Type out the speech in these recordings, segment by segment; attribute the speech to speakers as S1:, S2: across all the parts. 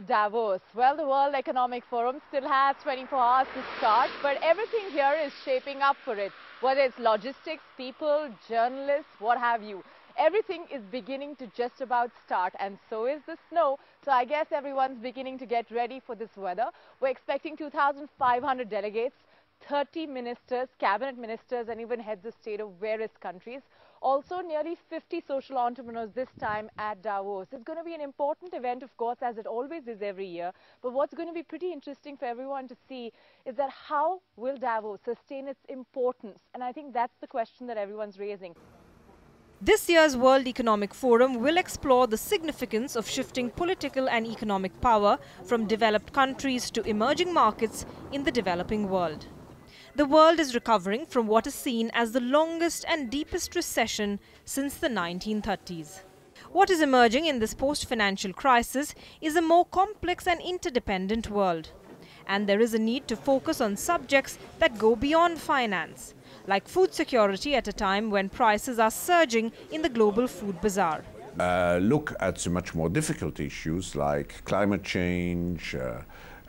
S1: to Davos. Well, the World Economic Forum still has 24 hours to start, but everything here is shaping up for it. Whether it's logistics, people, journalists, what have you. Everything is beginning to just about start, and so is the snow. So I guess everyone's beginning to get ready for this weather. We're expecting 2,500 delegates, 30 ministers, cabinet ministers, and even heads of state of various countries. Also, nearly 50 social entrepreneurs this time at Davos. It's going to be an important event, of course, as it always is every year. But what's going to be pretty interesting for everyone to see is that how will Davos sustain its importance? And I think that's the question that everyone's raising.
S2: This year's World Economic Forum will explore the significance of shifting political and economic power from developed countries to emerging markets in the developing world. The world is recovering from what is seen as the longest and deepest recession since the 1930s. What is emerging in this post-financial crisis is a more complex and interdependent world. And there is a need to focus on subjects that go beyond finance, like food security at a time when prices are surging in the global food bazaar.
S3: Look at the much more difficult issues like climate change,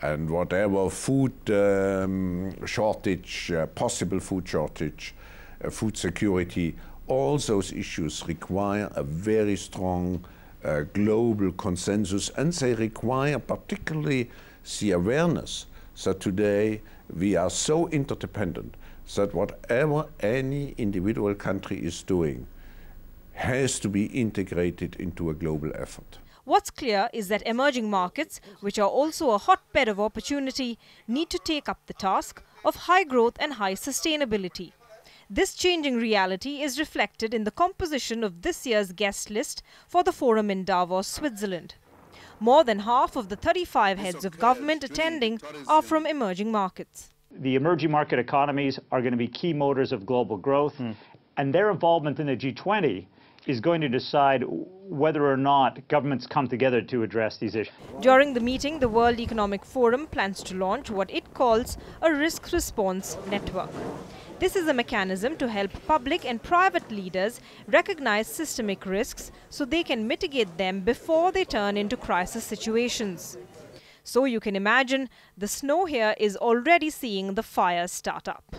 S3: and whatever food shortage, possible food shortage, food security, all those issues require a very strong global consensus, and they require particularly the awareness that today we are so interdependent that whatever any individual country is doing has to be integrated into a global effort.
S2: What's clear is that emerging markets, which are also a hotbed of opportunity, need to take up the task of high growth and high sustainability. This changing reality is reflected in the composition of this year's guest list for the forum in Davos, Switzerland. More than half of the 35 heads of government attending are from emerging markets.
S4: The emerging market economies are going to be key motors of global growth, and their involvement in the G20 is going to decide whether or not governments come together to address these issues.
S2: During the meeting, the World Economic Forum plans to launch what it calls a risk response network. This is a mechanism to help public and private leaders recognize systemic risks so they can mitigate them before they turn into crisis situations. So you can imagine the snow here is already seeing the fire start up.